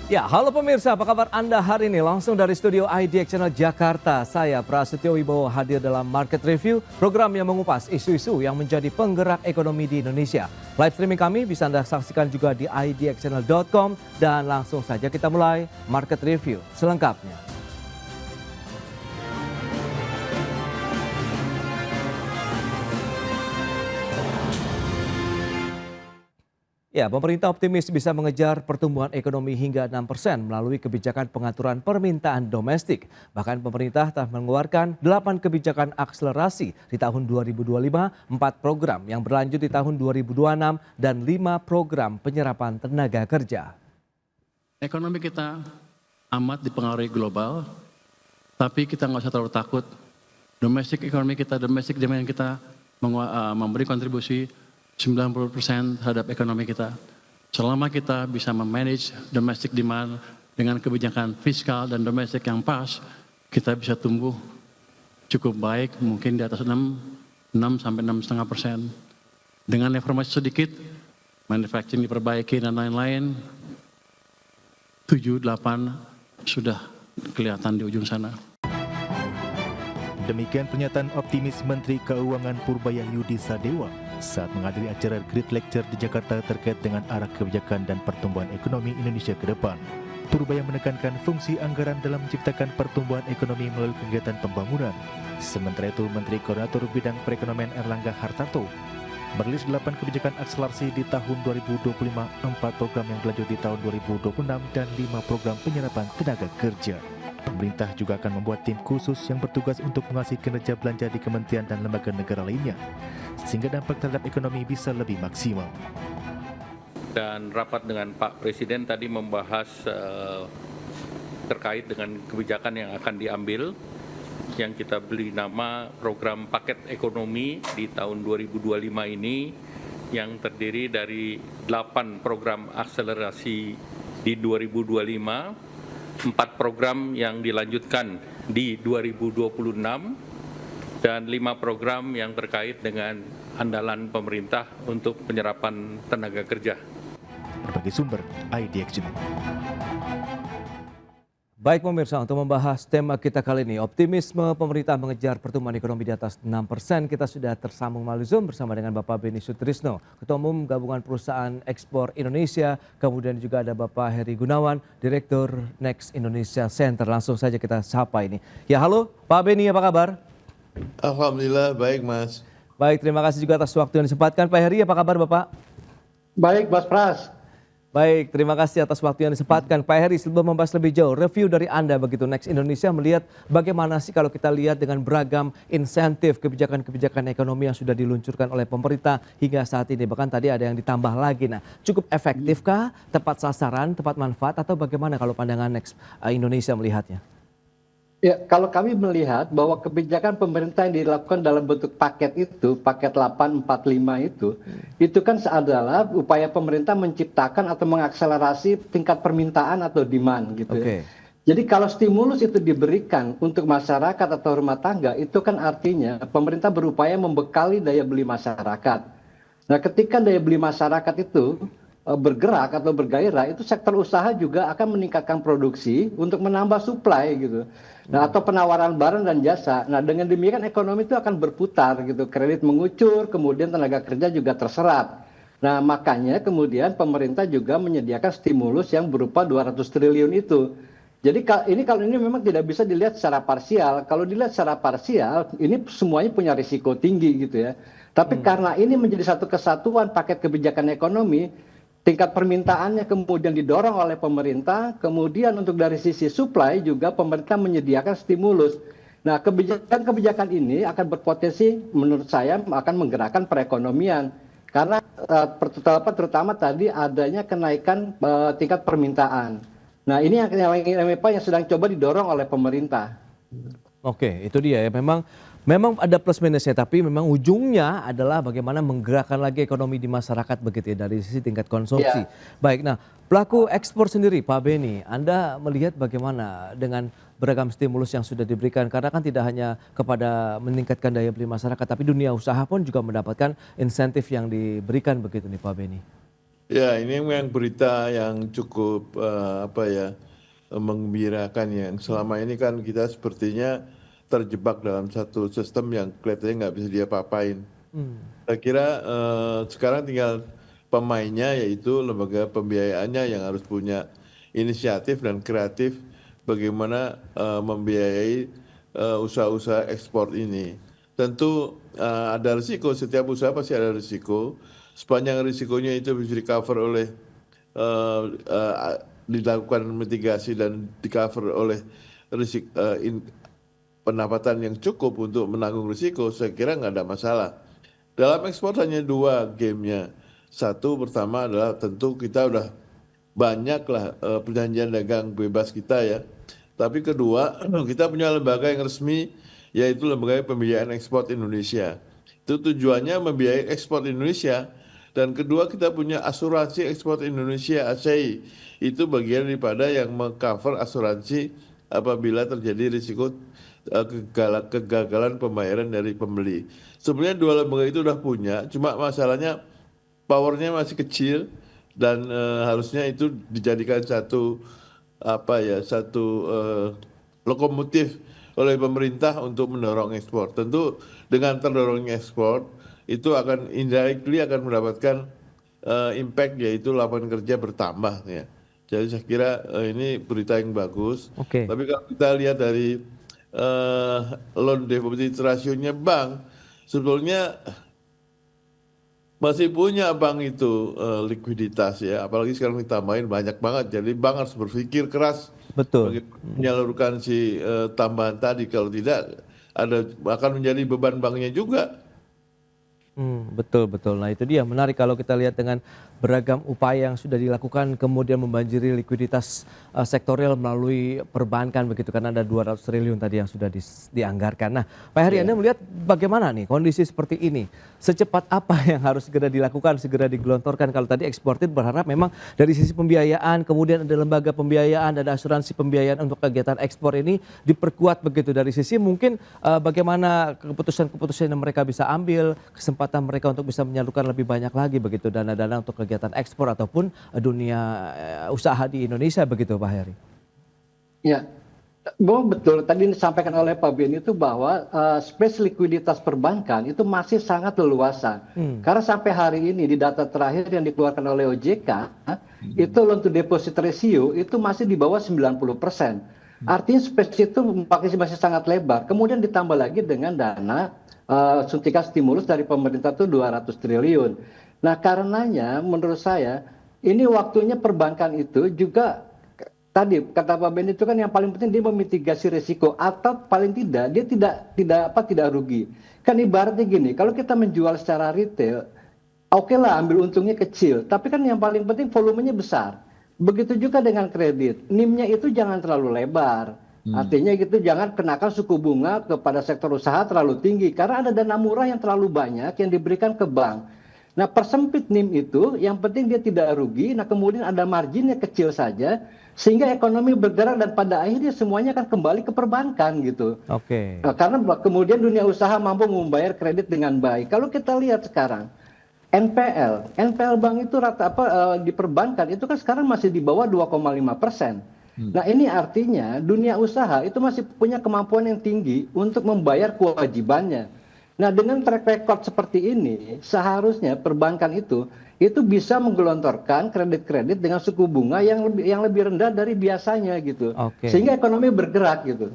Ya, halo pemirsa, apa kabar Anda hari ini? Langsung dari studio IDX Channel Jakarta, saya Prasetyo Wibowo hadir dalam Market Review, program yang mengupas isu-isu yang menjadi penggerak ekonomi di Indonesia. Live streaming kami bisa Anda saksikan juga di idxchannel.com dan langsung saja kita mulai Market Review selengkapnya. Ya, pemerintah optimis bisa mengejar pertumbuhan ekonomi hingga 6% melalui kebijakan pengaturan permintaan domestik. Bahkan pemerintah telah mengeluarkan 8 kebijakan akselerasi di tahun 2025, 4 program yang berlanjut di tahun 2026, dan 5 program penyerapan tenaga kerja. Ekonomi kita amat dipengaruhi global, tapi kita nggak usah terlalu takut. Domestic demand kita memberi kontribusi 90% terhadap ekonomi kita. Selama kita bisa memanage domestic demand dengan kebijakan fiskal dan domestik yang pas, kita bisa tumbuh cukup baik, mungkin di atas 6 sampai 6,5%. Dengan reformasi sedikit, manufacturing diperbaiki dan lain-lain, 7-8 sudah kelihatan di ujung sana. Demikian pernyataan optimis Menteri Keuangan Purbayayudi Sadewa saat menghadiri acara Great Lecture di Jakarta terkait dengan arah kebijakan dan pertumbuhan ekonomi Indonesia ke depan. Purbaya menekankan fungsi anggaran dalam menciptakan pertumbuhan ekonomi melalui kegiatan pembangunan. Sementara itu, Menteri Koordinator Bidang Perekonomian Erlangga Hartarto merilis 8 kebijakan akselerasi di tahun 2025, 4 program yang berlanjut di tahun 2026, dan 5 program penyerapan tenaga kerja. Pemerintah juga akan membuat tim khusus yang bertugas untuk mengawasi kinerja belanja di kementerian dan lembaga negara lainnya, sehingga dampak terhadap ekonomi bisa lebih maksimal. Dan rapat dengan Pak Presiden tadi membahas terkait dengan kebijakan yang akan diambil, yang kita beri nama program paket ekonomi di tahun 2025 ini, yang terdiri dari 8 program akselerasi di 2025, 4 program yang dilanjutkan di 2026, dan 5 program yang terkait dengan andalan pemerintah untuk penyerapan tenaga kerja. Berbagai sumber, IDX Channel. Baik pemirsa, untuk membahas tema kita kali ini, optimisme pemerintah mengejar pertumbuhan ekonomi di atas 6%, kita sudah tersambung melalui Zoom bersama dengan Bapak Beni Sutrisno, Ketua Umum Gabungan Perusahaan Ekspor Indonesia, kemudian juga ada Bapak Heri Gunawan, Direktur Next Indonesia Center. Langsung saja kita sapa ini. Ya, halo Pak Beni, apa kabar? Alhamdulillah, baik Mas. Baik, terima kasih juga atas waktu yang disempatkan. Pak Heri, apa kabar Bapak? Baik, Mas Pras. Baik, terima kasih atas waktu yang disempatkan. Pak Heri, sebelum membahas lebih jauh, review dari Anda begitu, Next Indonesia melihat bagaimana sih kalau kita lihat dengan beragam insentif kebijakan-kebijakan ekonomi yang sudah diluncurkan oleh pemerintah hingga saat ini. Bahkan tadi ada yang ditambah lagi. Nah, cukup efektifkah, tepat sasaran, tepat manfaat, atau bagaimana kalau pandangan Next Indonesia melihatnya? Ya, kalau kami melihat bahwa kebijakan pemerintah yang dilakukan dalam bentuk paket itu, paket 845 itu kan adalah upaya pemerintah menciptakan atau mengakselerasi tingkat permintaan atau demand gitu ya. Jadi kalau stimulus itu diberikan untuk masyarakat atau rumah tangga, itu kan artinya pemerintah berupaya membekali daya beli masyarakat. Nah, ketika daya beli masyarakat itu bergerak atau bergairah, itu sektor usaha juga akan meningkatkan produksi untuk menambah supply gitu. Nah, atau penawaran barang dan jasa. Nah, dengan demikian ekonomi itu akan berputar gitu. Kredit mengucur, kemudian tenaga kerja juga terserap. Nah, makanya kemudian pemerintah juga menyediakan stimulus yang berupa 200 triliun itu. Jadi kalau ini memang tidak bisa dilihat secara parsial. Kalau dilihat secara parsial, ini semuanya punya risiko tinggi gitu ya. Tapi karena ini menjadi satu kesatuan paket kebijakan ekonomi, tingkat permintaannya kemudian didorong oleh pemerintah, kemudian untuk dari sisi supply juga pemerintah menyediakan stimulus. Nah, kebijakan-kebijakan ini akan berpotensi menurut saya akan menggerakkan perekonomian. Karena terutama tadi adanya kenaikan tingkat permintaan. Nah, ini yang sedang coba didorong oleh pemerintah. Oke, itu dia ya. Memang ada plus minusnya, tapi memang ujungnya adalah bagaimana menggerakkan lagi ekonomi di masyarakat begitu ya, dari sisi tingkat konsumsi. Ya. Baik, nah pelaku ekspor sendiri Pak Beni, Anda melihat bagaimana dengan beragam stimulus yang sudah diberikan, karena kan tidak hanya kepada meningkatkan daya beli masyarakat, tapi dunia usaha pun juga mendapatkan insentif yang diberikan begitu nih Pak Beni. Ya, ini memang berita yang cukup menggembirakan ya. Yang selama ini kan kita sepertinya terjebak dalam satu sistem yang kelihatannya nggak bisa diapa-apain. Saya kira sekarang tinggal pemainnya yaitu lembaga pembiayaannya yang harus punya inisiatif dan kreatif bagaimana membiayai usaha-usaha ekspor ini. Tentu ada risiko, setiap usaha pasti ada risiko. Sepanjang risikonya itu bisa di-cover oleh dilakukan mitigasi dan di-cover oleh pendapatan yang cukup untuk menanggung risiko, saya kira nggak ada masalah. Dalam ekspor hanya dua gamenya. Satu pertama adalah tentu kita udah banyak lah perjanjian dagang bebas kita ya. Tapi kedua kita punya lembaga yang resmi yaitu lembaga pembiayaan ekspor Indonesia. Itu tujuannya membiayai ekspor Indonesia. Dan kedua kita punya asuransi ekspor Indonesia ASEI. Itu bagian daripada yang mengcover asuransi apabila terjadi risiko kegagalan pembayaran dari pembeli. Sebenarnya dua lembaga itu udah punya, cuma masalahnya powernya masih kecil dan harusnya itu dijadikan satu lokomotif oleh pemerintah untuk mendorong ekspor. Tentu dengan terdorongnya ekspor itu akan indirectly akan mendapatkan impact yaitu lapangan kerja bertambah ya. Jadi saya kira ini berita yang bagus. Oke. Tapi kalau kita lihat dari loan deposit ratio-nya bank sebetulnya masih punya bank itu likuiditas ya, apalagi sekarang ditambahin banyak banget. Jadi bank harus berpikir keras Betul. menyalurkan si tambahan tadi. Kalau tidak akan menjadi beban banknya juga. Betul betul. Nah itu dia menarik kalau kita lihat dengan beragam upaya yang sudah dilakukan kemudian membanjiri likuiditas sektorial melalui perbankan begitu karena ada 200 triliun tadi yang sudah dianggarkan. Nah Pak Heri Anda melihat bagaimana nih kondisi seperti ini? Secepat apa yang harus segera dilakukan, segera digelontorkan? Kalau tadi eksportir berharap memang dari sisi pembiayaan, kemudian ada lembaga pembiayaan, ada asuransi pembiayaan untuk kegiatan ekspor ini diperkuat begitu. Dari sisi mungkin bagaimana keputusan-keputusan yang mereka bisa ambil, kesempatan mereka untuk bisa menyalurkan lebih banyak lagi begitu dana-dana untuk kegiatan ekspor ataupun dunia usaha di Indonesia begitu Pak Heri. Ya, betul. Tadi disampaikan oleh Pak Ben itu bahwa space likuiditas perbankan itu masih sangat leluasa. Karena sampai hari ini di data terakhir yang dikeluarkan oleh OJK, itu loan to deposit ratio itu masih di bawah 90%. Artinya space itu masih sangat lebar. Kemudian ditambah lagi dengan dana suntikan stimulus dari pemerintah itu 200 triliun. Nah, karenanya menurut saya ini waktunya perbankan itu juga tadi kata Pak Ben itu kan yang paling penting dia memitigasi risiko atau paling tidak dia tidak rugi. Kan ibaratnya gini, kalau kita menjual secara retail, oke lah ambil untungnya kecil, tapi kan yang paling penting volumenya besar. Begitu juga dengan kredit, NIM-nya itu jangan terlalu lebar. Artinya gitu jangan kenakan suku bunga kepada sektor usaha terlalu tinggi karena ada dana murah yang terlalu banyak yang diberikan ke bank. Nah, persempit NIM itu yang penting dia tidak rugi, nah kemudian ada marginnya kecil saja sehingga ekonomi bergerak dan pada akhirnya semuanya akan kembali ke perbankan gitu. Oke. Nah, karena kemudian dunia usaha mampu membayar kredit dengan baik. Kalau kita lihat sekarang NPL bank itu di perbankan itu kan sekarang masih di bawah 2,5%. Nah ini artinya dunia usaha itu masih punya kemampuan yang tinggi untuk membayar kewajibannya. Nah dengan track record seperti ini seharusnya perbankan itu bisa menggelontorkan kredit-kredit dengan suku bunga yang lebih rendah dari biasanya gitu. Oke. Sehingga ekonomi bergerak gitu.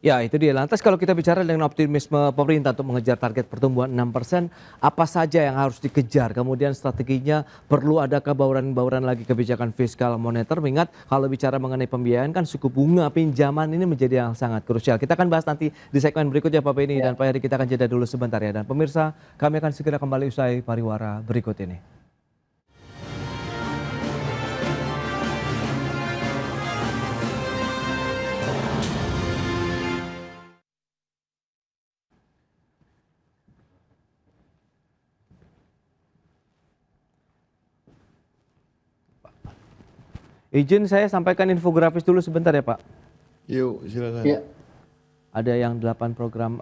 Ya itu dia. Lantas kalau kita bicara dengan optimisme pemerintah untuk mengejar target pertumbuhan 6%, apa saja yang harus dikejar? Kemudian strateginya perlu adakah bauran-bauran lagi kebijakan fiskal moneter? Mengingat kalau bicara mengenai pembiayaan kan suku bunga pinjaman ini menjadi yang sangat krusial. Kita akan bahas nanti di segmen berikutnya Pak Beni dan Pak Heri, kita akan jeda dulu sebentar ya. Dan pemirsa kami akan segera kembali usai pariwara berikut ini. Izin saya sampaikan infografis dulu sebentar ya Pak. Yuk, silakan. Ya. Ada yang 8 program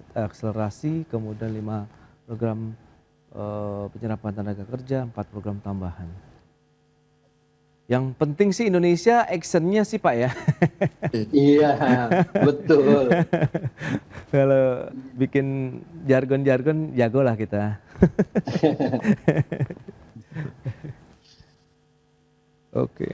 akselerasi, kemudian 5 program penyerapan tenaga kerja, 4 program tambahan. Yang penting sih Indonesia actionnya sih Pak ya. Iya, betul. Kalau bikin jargon-jargon jagolah kita. Oke.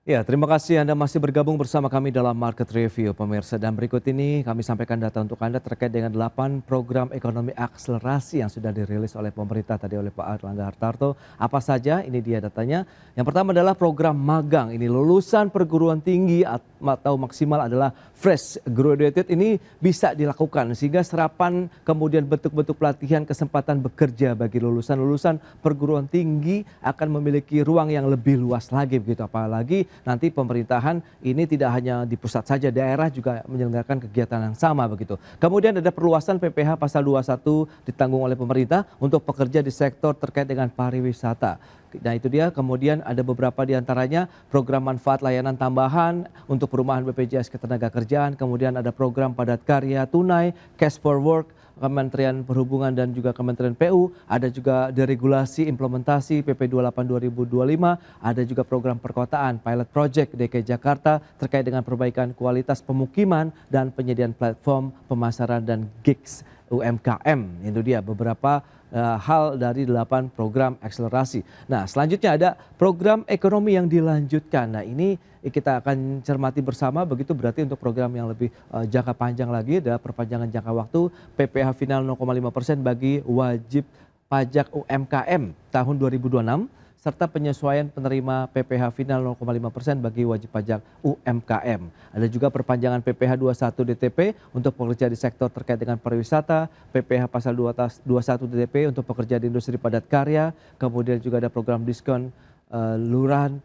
Ya, terima kasih Anda masih bergabung bersama kami dalam Market Review, pemirsa. Dan berikut ini kami sampaikan data untuk Anda terkait dengan 8 program ekonomi akselerasi yang sudah dirilis oleh pemerintah tadi oleh Pak Airlangga Hartarto. Apa saja? Ini dia datanya. Yang pertama adalah program magang. Ini lulusan perguruan tinggi atau maksimal adalah fresh graduated ini bisa dilakukan sehingga serapan kemudian bentuk-bentuk pelatihan kesempatan bekerja bagi lulusan perguruan tinggi akan memiliki ruang yang lebih luas lagi begitu, apalagi nanti pemerintahan ini tidak hanya di pusat saja, daerah juga menyelenggarakan kegiatan yang sama begitu. Kemudian ada perluasan PPh pasal 21 ditanggung oleh pemerintah untuk pekerja di sektor terkait dengan pariwisata. Nah itu dia, kemudian ada beberapa di antaranya program manfaat layanan tambahan untuk perumahan BPJS Ketenagakerjaan, kemudian ada program padat karya tunai, cash for work, Kementerian Perhubungan dan juga Kementerian PU, ada juga deregulasi implementasi PP 28 2025, ada juga program perkotaan pilot project DKI Jakarta terkait dengan perbaikan kualitas pemukiman dan penyediaan platform pemasaran dan gigs UMKM. Itu dia beberapa hal dari 8 program akselerasi. Nah, selanjutnya ada program ekonomi yang dilanjutkan. Nah, ini kita akan cermati bersama, begitu berarti untuk program yang lebih jangka panjang lagi ada perpanjangan jangka waktu PPh final 0,5% bagi wajib pajak UMKM tahun 2026 serta penyesuaian penerima PPh final 0,5% bagi wajib pajak UMKM. Ada juga perpanjangan PPh 21 DTP untuk pekerja di sektor terkait dengan pariwisata, PPh pasal 21 DTP untuk pekerja di industri padat karya, kemudian juga ada program diskon lurahan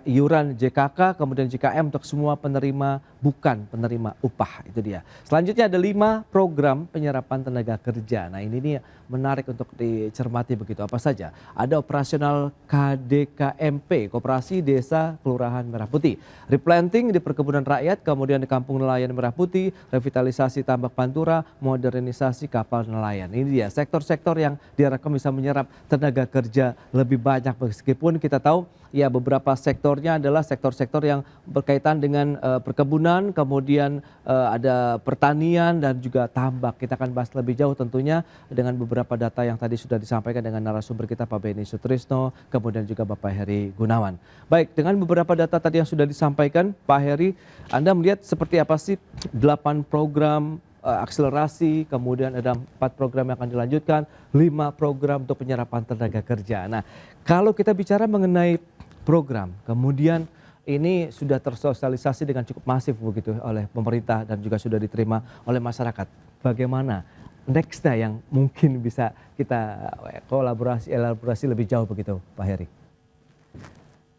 iuran JKK, kemudian JKM untuk semua penerima bukan penerima upah, itu dia. Selanjutnya ada 5 program penyerapan tenaga kerja. Nah ini nih menarik untuk dicermati begitu. Apa saja? Ada operasional KDKMP, Koperasi Desa Kelurahan Merah Putih. Replanting di perkebunan rakyat, kemudian di Kampung Nelayan Merah Putih, revitalisasi tambak pantura, modernisasi kapal nelayan. Ini dia sektor-sektor yang diharapkan bisa menyerap tenaga kerja lebih banyak, meskipun kita tahu ya beberapa sektornya adalah sektor-sektor yang berkaitan dengan perkebunan, kemudian ada pertanian dan juga tambak. Kita akan bahas lebih jauh tentunya dengan beberapa data yang tadi sudah disampaikan dengan narasumber kita Pak Beni Sutrisno, kemudian juga Bapak Heri Gunawan. Baik, dengan beberapa data tadi yang sudah disampaikan Pak Heri, Anda melihat seperti apa sih 8 program akselerasi, kemudian ada 4 program yang akan dilanjutkan, 5 program untuk penyerapan tenaga kerja. Nah, kalau kita bicara mengenai program, kemudian ini sudah tersosialisasi dengan cukup masif begitu oleh pemerintah dan juga sudah diterima oleh masyarakat. Bagaimana nextnya yang mungkin bisa kita elaborasi lebih jauh begitu, Pak Heri?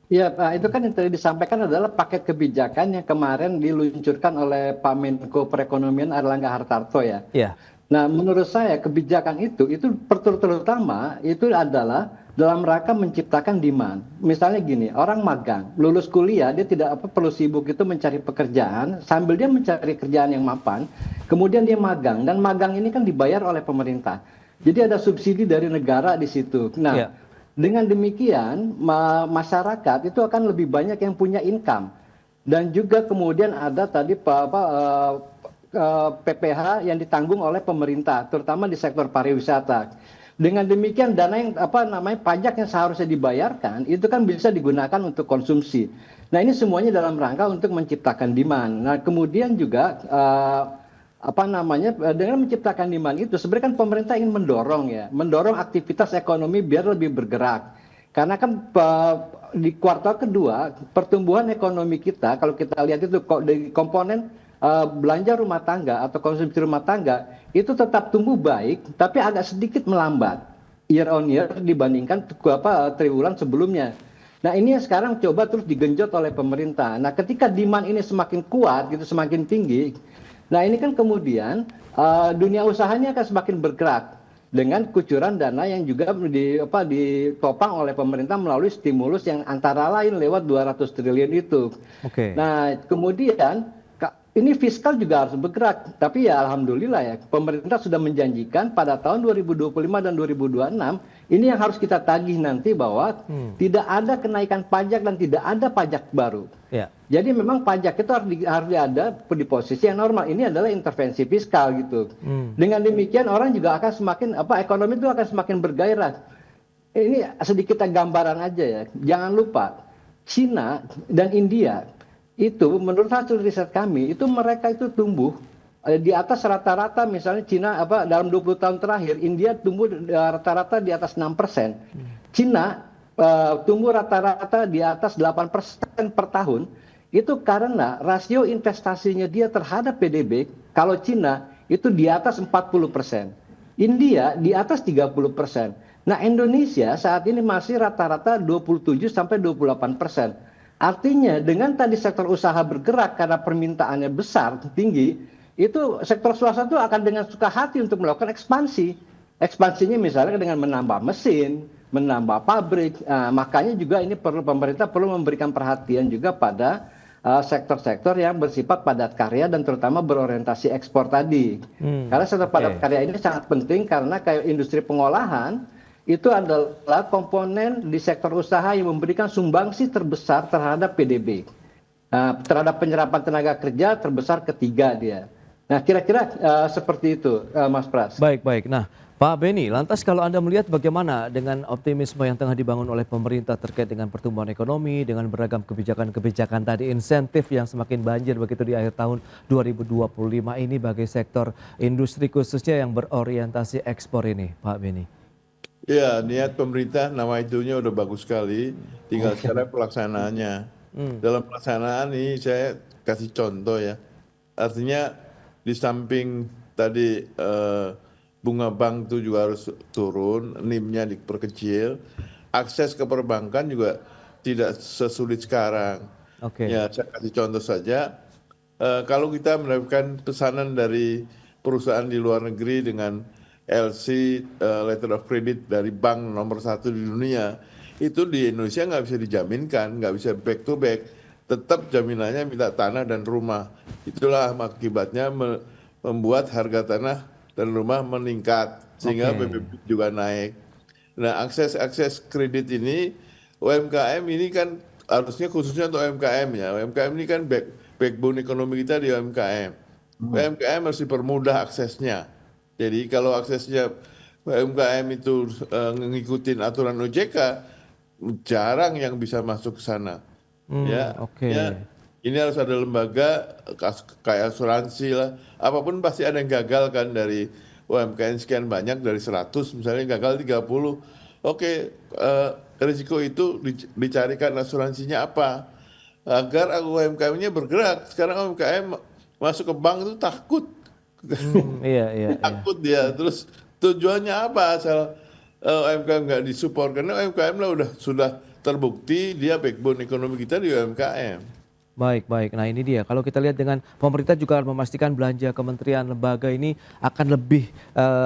Ya, Pak, itu kan yang tadi disampaikan adalah paket kebijakan yang kemarin diluncurkan oleh Pak Menko Perekonomian Airlangga Hartarto ya. Iya. Nah, menurut saya kebijakan itu terutama itu adalah dalam rangka menciptakan demand. Misalnya gini, orang magang, lulus kuliah, dia tidak perlu sibuk itu mencari pekerjaan, sambil dia mencari kerjaan yang mapan, kemudian dia magang, dan magang ini kan dibayar oleh pemerintah. Jadi ada subsidi dari negara di situ. Nah, dengan demikian masyarakat itu akan lebih banyak yang punya income. Dan juga kemudian ada tadi PPh yang ditanggung oleh pemerintah, terutama di sektor pariwisata. Dengan demikian dana yang pajak yang seharusnya dibayarkan itu kan bisa digunakan untuk konsumsi. Nah, ini semuanya dalam rangka untuk menciptakan demand. Nah, kemudian juga dengan menciptakan demand itu sebenarnya kan pemerintah ingin mendorong aktivitas ekonomi biar lebih bergerak. Karena kan di kuartal kedua pertumbuhan ekonomi kita kalau kita lihat itu kok dari komponen belanja rumah tangga atau konsumsi rumah tangga itu tetap tumbuh baik tapi agak sedikit melambat year on year dibandingkan triwulan sebelumnya. Nah ini yang sekarang coba terus digenjot oleh pemerintah. Nah ketika demand ini semakin kuat gitu semakin tinggi, nah ini kan kemudian dunia usahanya akan semakin bergerak dengan kucuran dana yang juga ditopang oleh pemerintah melalui stimulus yang antara lain lewat 200 triliun itu. Oke. Nah kemudian ini fiskal juga harus bergerak, tapi ya alhamdulillah ya pemerintah sudah menjanjikan pada tahun 2025 dan 2026 ini yang harus kita tagih nanti bahwa tidak ada kenaikan pajak dan tidak ada pajak baru. Ya. Jadi memang pajak itu harus ada di posisi yang normal. Ini adalah intervensi fiskal gitu. Dengan demikian orang juga akan semakin ekonomi itu akan semakin bergairah. Ini sedikit gambaran aja ya. Jangan lupa Cina dan India itu menurut hasil riset kami itu mereka itu tumbuh di atas rata-rata misalnya Cina dalam 20 tahun terakhir India tumbuh rata-rata di atas 6%. Cina tumbuh rata-rata di atas 8% per tahun. Itu karena rasio investasinya dia terhadap PDB kalau Cina itu di atas 40%. India di atas 30%. Nah, Indonesia saat ini masih rata-rata 27 sampai 28%. Artinya dengan tadi sektor usaha bergerak karena permintaannya besar, tinggi, itu sektor swasta itu akan dengan suka hati untuk melakukan ekspansi. Ekspansinya misalnya dengan menambah mesin, menambah pabrik. Makanya juga ini pemerintah perlu memberikan perhatian juga pada sektor-sektor yang bersifat padat karya dan terutama berorientasi ekspor tadi. Karena sektor padat karya ini sangat penting karena kayak industri pengolahan itu adalah komponen di sektor usaha yang memberikan sumbangsi terbesar terhadap PDB. Terhadap penyerapan tenaga kerja terbesar ketiga dia. Nah kira-kira seperti itu Mas Pras. Baik. Nah Pak Beni, lantas kalau Anda melihat bagaimana dengan optimisme yang tengah dibangun oleh pemerintah terkait dengan pertumbuhan ekonomi, dengan beragam kebijakan-kebijakan tadi, insentif yang semakin banjir begitu di akhir tahun 2025 ini bagi sektor industri khususnya yang berorientasi ekspor ini, Pak Beni? Ya, niat pemerintah nama itunya udah bagus sekali, tinggal sekarang pelaksanaannya. Dalam pelaksanaan ini saya kasih contoh ya, artinya di samping tadi bunga bank itu juga harus turun, NIM-nya diperkecil, akses ke perbankan juga tidak sesulit sekarang. Ya, saya kasih contoh saja, kalau kita mendapatkan pesanan dari perusahaan di luar negeri dengan LC, letter of credit dari bank nomor 1 di dunia, itu di Indonesia nggak bisa dijaminkan, nggak bisa back to back, tetap jaminannya minta tanah dan rumah. Itulah akibatnya membuat harga tanah dan rumah meningkat, sehingga PPB juga naik. Nah akses kredit ini, UMKM ini kan harusnya khususnya untuk UMKM ya, UMKM ini kan backbone ekonomi kita di UMKM. UMKM harus dipermudah aksesnya. Jadi kalau aksesnya UMKM itu ngikutin aturan OJK, jarang yang bisa masuk ke sana. Ya, ini harus ada lembaga kayak asuransi lah. Apapun pasti ada yang gagal kan dari UMKM sekian banyak dari 100 misalnya gagal 30. Risiko itu dicarikan asuransinya apa agar UMKM-nya bergerak. Sekarang UMKM masuk ke bank itu takut. Takut dia. Terus tujuannya apa asal UMKM nggak disupport, karena UMKM lah sudah terbukti dia backbone ekonomi kita di UMKM. Baik. Nah ini dia, kalau kita lihat dengan pemerintah juga memastikan belanja kementerian lembaga ini akan lebih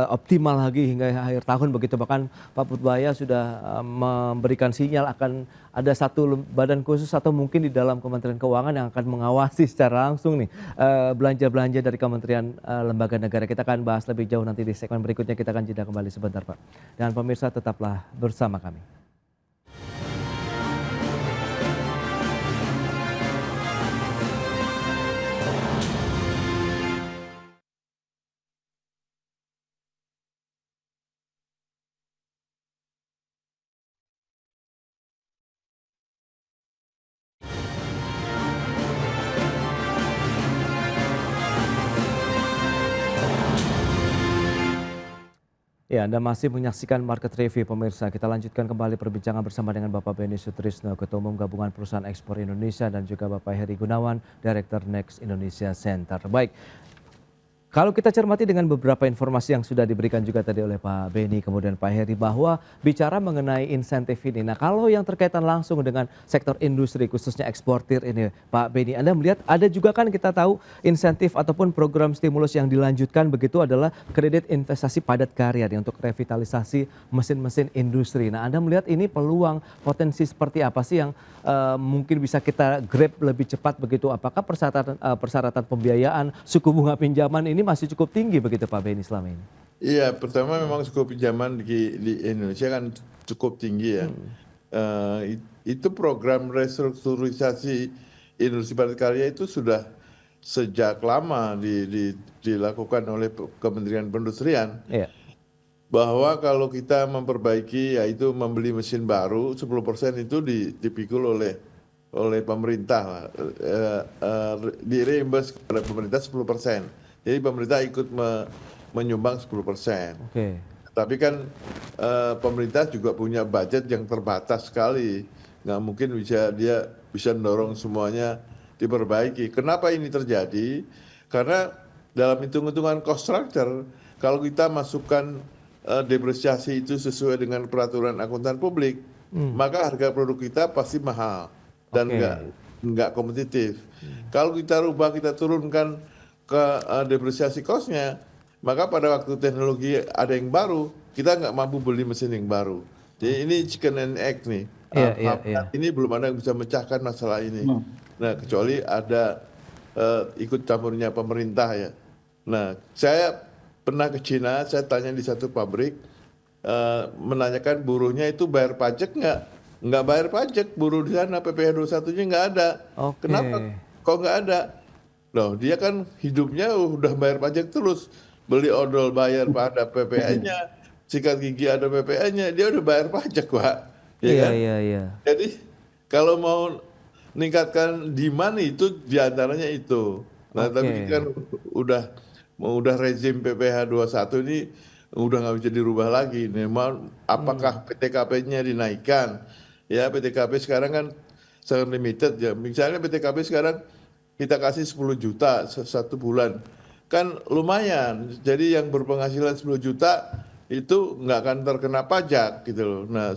optimal lagi hingga akhir tahun begitu. Bahkan Pak Purwaya sudah memberikan sinyal akan ada satu badan khusus atau mungkin di dalam Kementerian Keuangan yang akan mengawasi secara langsung nih belanja-belanja dari kementerian lembaga negara. Kita akan bahas lebih jauh nanti di segmen berikutnya. Kita akan jeda kembali sebentar Pak. Dan pemirsa tetaplah bersama kami. Ya, Anda masih menyaksikan Market Review, pemirsa. Kita lanjutkan kembali perbincangan bersama dengan Bapak Beni Sutrisno, Ketua Umum Gabungan Perusahaan Ekspor Indonesia, dan juga Bapak Heri Gunawan, Direktur Next Indonesia Center. Baik, kalau kita cermati dengan beberapa informasi yang sudah diberikan juga tadi oleh Pak Beni, kemudian Pak Heri, bahwa bicara mengenai insentif ini. Nah, kalau yang terkaitan langsung dengan sektor industri, khususnya eksportir ini, Pak Beni, Anda melihat ada juga kan kita tahu insentif ataupun program stimulus yang dilanjutkan begitu adalah kredit investasi padat karya nih, untuk revitalisasi mesin-mesin industri. Nah, Anda melihat ini peluang potensi seperti apa sih yang mungkin bisa kita grab lebih cepat begitu? Apakah persyaratan pembiayaan, suku bunga pinjaman ini masih cukup tinggi begitu Pak Beni selama ini? Iya, pertama memang suku pinjaman di Indonesia kan cukup tinggi ya. Itu program restrukturisasi industri padat karya itu sudah sejak lama dilakukan oleh Kementerian Perindustrian. Iya. Bahwa kalau kita memperbaiki, yaitu membeli mesin baru, 10% itu dipikul oleh pemerintah, di-reimburse kepada pemerintah 10%. Jadi pemerintah ikut menyumbang 10%. Oke. Tapi kan pemerintah juga punya budget yang terbatas sekali. Nggak mungkin dia bisa mendorong semuanya diperbaiki. Kenapa ini terjadi? Karena dalam hitung-hitungan cost structure, kalau kita masukkan depresiasi itu sesuai dengan peraturan akuntan publik, maka harga produk kita pasti mahal dan nggak kompetitif. Kalau kita rubah, kita turunkan ke depresiasi cost-nya, maka pada waktu teknologi ada yang baru, kita nggak mampu beli mesin yang baru. Jadi ini chicken and egg nih. Ini belum ada yang bisa memecahkan masalah ini. Nah, kecuali ada ikut campurnya pemerintah ya. Nah, saya pernah ke Cina, saya tanya di satu pabrik, menanyakan buruhnya itu bayar pajak nggak? Nggak bayar pajak, buruh di sana PPh 21-nya nggak ada. Kenapa? Kok nggak ada? Loh, dia kan hidupnya udah bayar pajak terus. Beli odol bayar pada PPh-nya, sikat gigi ada PPh-nya, dia udah bayar pajak, Pak. Ya kan? Iya. Jadi kalau mau meningkatkan demand itu diantaranya itu. Nah, tapi kan udah rezim PPh 21 ini udah nggak bisa dirubah lagi. Memang apakah PTKP-nya dinaikkan? Ya, PTKP sekarang kan sangat limited ya. Misalnya PTKP sekarang kita kasih 10 juta satu bulan, kan lumayan. Jadi yang berpenghasilan 10 juta itu nggak akan terkena pajak gitu loh. Nah,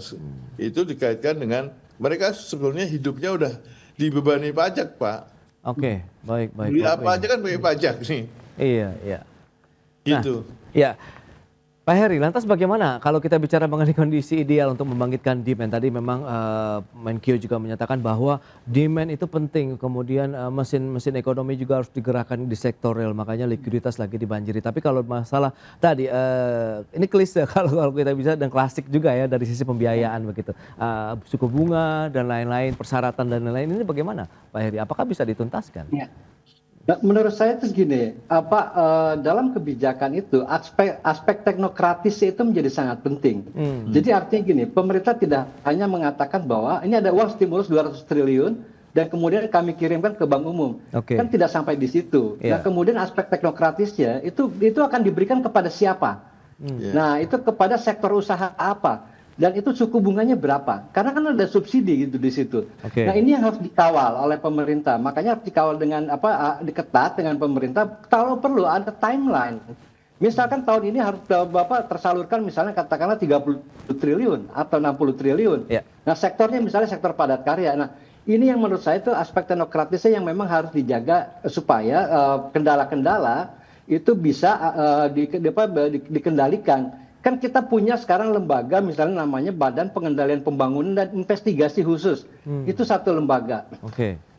itu dikaitkan dengan mereka sebetulnya hidupnya udah dibebani pajak, Pak. Oke, baik. Beli apa aja kan pakai pajak nih. Iya. Gitu. Ya, Pak Heri, lantas bagaimana kalau kita bicara mengenai kondisi ideal untuk membangkitkan demand? Tadi memang Menkyu juga menyatakan bahwa demand itu penting, kemudian mesin ekonomi juga harus digerakkan di sektor real, makanya likuiditas lagi dibanjiri. Tapi kalau masalah tadi, ini klise kalau kita bisa, dan klasik juga ya dari sisi pembiayaan begitu. Suku bunga dan lain-lain, persyaratan dan lain-lain, ini bagaimana Pak Heri? Apakah bisa dituntaskan? Ya. Nah, menurut saya itu gini, dalam kebijakan itu aspek teknokratis itu menjadi sangat penting. Jadi artinya gini, pemerintah tidak hanya mengatakan bahwa ini ada uang stimulus 200 triliun dan kemudian kami kirimkan ke bank umum, kan tidak sampai di situ. Nah, kemudian aspek teknokratisnya itu akan diberikan kepada siapa? Nah, itu kepada sektor usaha apa? Dan itu suku bunganya berapa? Karena kan ada subsidi gitu di situ. Nah, ini yang harus dikawal oleh pemerintah. Makanya harus dikawal dengan diketat dengan pemerintah. Kalau perlu ada timeline. Misalkan tahun ini harus tersalurkan misalnya katakanlah 30 triliun atau 60 triliun. Nah, sektornya misalnya sektor padat karya. Nah, ini yang menurut saya itu aspek teknokratisnya yang memang harus dijaga supaya kendala-kendala itu bisa dikendalikan. Kan kita punya sekarang lembaga misalnya namanya Badan Pengendalian Pembangunan dan Investigasi Khusus. Itu satu lembaga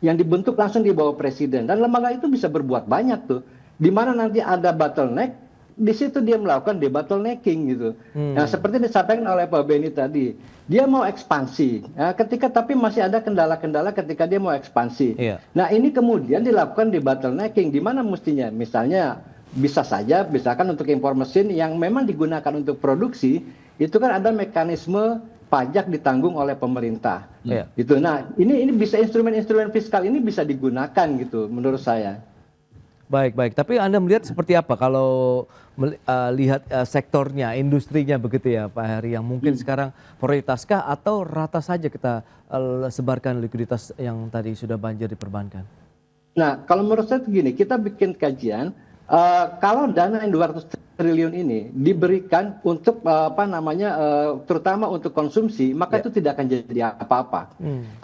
yang dibentuk langsung di bawah presiden. Dan lembaga itu bisa berbuat banyak tuh. Di mana nanti ada bottleneck, di situ dia melakukan debottlenecking gitu. Nah, seperti disampaikan oleh Pak Beni tadi, dia mau ekspansi. Nah, tapi masih ada kendala-kendala ketika dia mau ekspansi. Nah, ini kemudian dilakukan debottlenecking di mana mestinya misalnya bisa saja, misalkan untuk impor mesin yang memang digunakan untuk produksi, itu kan ada mekanisme pajak ditanggung oleh pemerintah. Gitu. Nah, ini bisa instrumen-instrumen fiskal ini bisa digunakan gitu, menurut saya. Baik, baik. Tapi Anda melihat seperti apa kalau lihat sektornya, industrinya begitu ya Pak Heri, yang mungkin sekarang prioritaskah atau rata saja kita sebarkan likuiditas yang tadi sudah banjir di perbankan? Nah, kalau menurut saya begini, kita bikin kajian, kalau dana yang 200 triliun ini diberikan untuk terutama untuk konsumsi, maka itu tidak akan jadi apa-apa.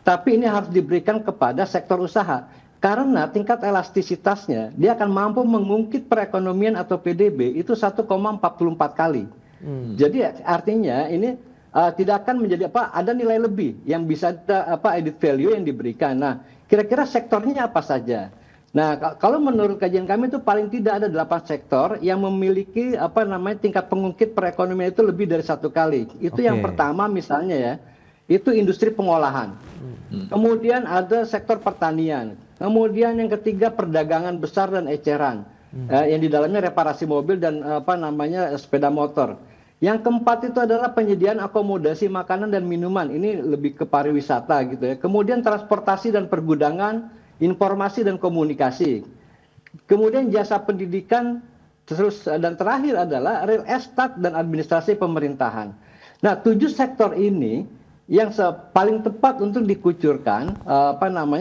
Tapi ini harus diberikan kepada sektor usaha. Karena tingkat elastisitasnya, dia akan mampu mengungkit perekonomian atau PDB itu 1,44 kali. Jadi artinya ini tidak akan menjadi ada nilai lebih yang bisa added value yang diberikan. Nah, kira-kira sektornya apa saja? Nah, kalau menurut kajian kami itu paling tidak ada 8 sektor yang memiliki tingkat pengungkit perekonomian itu lebih dari 1 kali. Itu yang pertama misalnya ya, itu industri pengolahan. Kemudian ada sektor pertanian. Kemudian yang ketiga perdagangan besar dan eceran, yang di dalamnya reparasi mobil dan sepeda motor. Yang keempat itu adalah penyediaan akomodasi makanan dan minuman. Ini lebih ke pariwisata gitu ya. Kemudian transportasi dan pergudangan, informasi dan komunikasi. Kemudian jasa pendidikan, dan terakhir adalah real estate dan administrasi pemerintahan. Nah, 7 sektor ini yang paling tepat untuk dikucurkan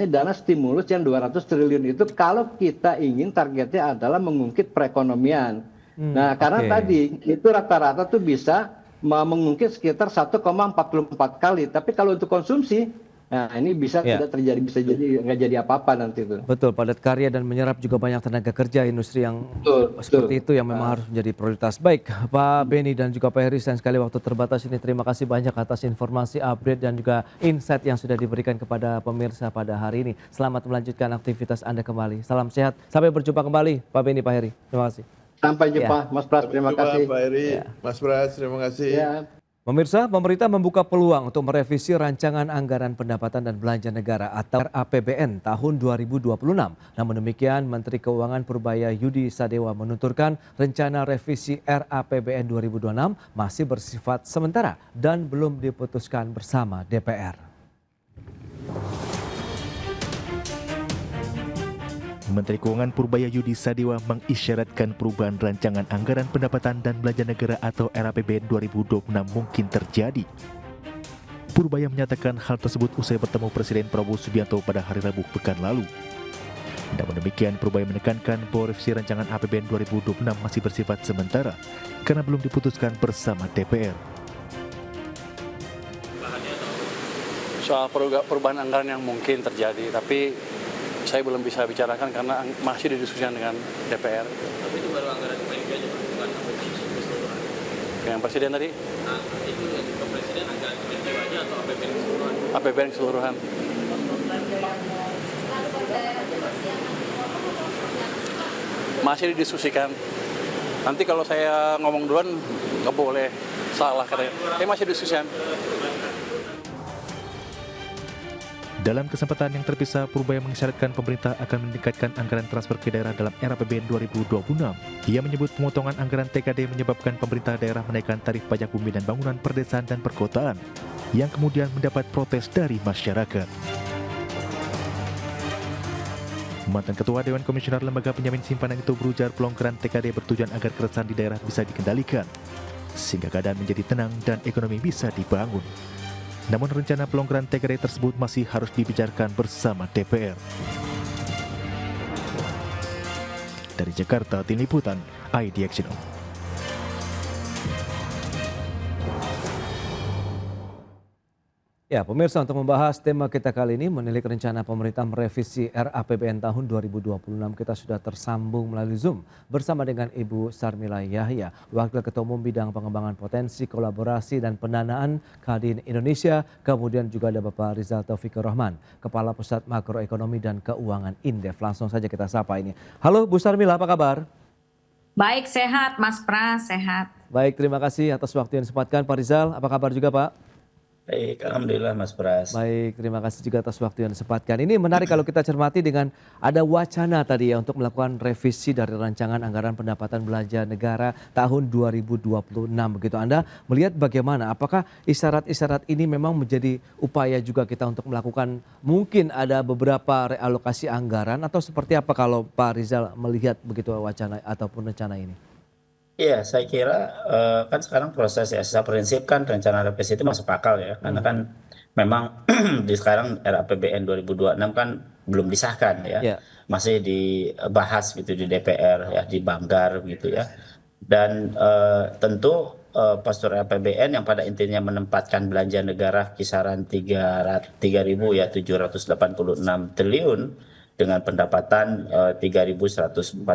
dana stimulus yang 200 triliun itu kalau kita ingin targetnya adalah mengungkit perekonomian. Nah, karena tadi itu rata-rata tuh bisa mengungkit sekitar 1,44 kali. Tapi kalau untuk konsumsi, nah ini bisa tidak terjadi, bisa jadi nggak jadi apa-apa nanti itu. Betul, padat karya dan menyerap juga banyak tenaga kerja industri yang seperti itu yang memang harus menjadi prioritas. Baik, Pak Beni dan juga Pak Heri, sayang sekali waktu terbatas ini. Terima kasih banyak atas informasi, update dan juga insight yang sudah diberikan kepada pemirsa pada hari ini. Selamat melanjutkan aktivitas Anda kembali. Salam sehat, sampai berjumpa kembali Pak Beni, Pak Heri. Terima kasih. Sampai jumpa, Mas Pras. Terima kasih. Pak Heri, Mas Pras, terima kasih. Ya. Pemirsa, pemerintah membuka peluang untuk merevisi rancangan anggaran pendapatan dan belanja negara atau RAPBN tahun 2026. Namun demikian, Menteri Keuangan Purbaya Yudi Sadewa menuturkan rencana revisi RAPBN 2026 masih bersifat sementara dan belum diputuskan bersama DPR. Menteri Keuangan Purbaya Yudi Sadewa mengisyaratkan perubahan rancangan anggaran pendapatan dan belanja negara atau RAPBN 2026 mungkin terjadi. Purbaya menyatakan hal tersebut usai bertemu Presiden Prabowo Subianto pada hari Rabu pekan lalu. Namun demikian, Purbaya menekankan bahwa revisi rancangan APBN 2026 masih bersifat sementara karena belum diputuskan bersama DPR. Soal perubahan anggaran yang mungkin terjadi, tapi saya belum bisa bicarakan karena masih didiskusikan dengan DPR. Tapi itu baru anggaran PMK aja, bukan APBN keseluruhan. Yang Presiden tadi? Nah, itu yang ke Presiden anggaran PMK aja atau APBN keseluruhan? APBN keseluruhan. Masih didiskusikan. Nanti kalau saya ngomong duluan nggak boleh salah katanya. Masih didiskusikan. Dalam kesempatan yang terpisah, Purbaya mengisyaratkan pemerintah akan meningkatkan anggaran transfer ke daerah dalam RAPBN 2026. Ia menyebut pemotongan anggaran TKD menyebabkan pemerintah daerah menaikkan tarif pajak bumi dan bangunan perdesaan dan perkotaan, yang kemudian mendapat protes dari masyarakat. Mantan Ketua Dewan Komisioner Lembaga Penjamin Simpanan itu berujar pelonggaran TKD bertujuan agar keresahan di daerah bisa dikendalikan, sehingga keadaan menjadi tenang dan ekonomi bisa dibangun. Namun rencana pelonggaran TKD tersebut masih harus dibicarakan bersama DPR. Dari Jakarta, Tim Liputan, IDXino. Ya, pemirsa, untuk membahas tema kita kali ini, menilik rencana pemerintah merevisi RAPBN tahun 2026, kita sudah tersambung melalui Zoom bersama dengan Ibu Sarmila Yahya, Wakil Ketua Umum Bidang Pengembangan Potensi, Kolaborasi dan Pendanaan Kadin Indonesia. Kemudian juga ada Bapak Rizal Taufikur Rahman, Kepala Pusat Makroekonomi dan Keuangan Indef. Langsung saja kita sapa ini. Halo Bu Sarmila, apa kabar? Baik, sehat Mas Pras, sehat. Baik, terima kasih atas waktu yang disempatkan. Pak Rizal, apa kabar juga Pak? Baik, alhamdulillah Mas Pras. Baik, terima kasih juga atas waktu yang disempatkan. Ini menarik kalau kita cermati dengan ada wacana tadi ya untuk melakukan revisi dari rancangan anggaran pendapatan belanja negara tahun 2026 begitu. Anda melihat bagaimana? Apakah isyarat-isyarat ini memang menjadi upaya juga kita untuk melakukan mungkin ada beberapa realokasi anggaran atau seperti apa kalau Pak Rizal melihat begitu wacana ataupun rencana ini? Iya, saya kira kan sekarang proses ya, secara prinsip kan rencana revisi itu masuk akal ya, karena kan memang di sekarang RAPBN 2026 kan belum disahkan ya, Ya. masih dibahas gitu di DPR ya, di Banggar gitu ya, dan tentu postur RAPBN yang pada intinya menempatkan belanja negara kisaran 3.786 triliun dengan pendapatan 3.148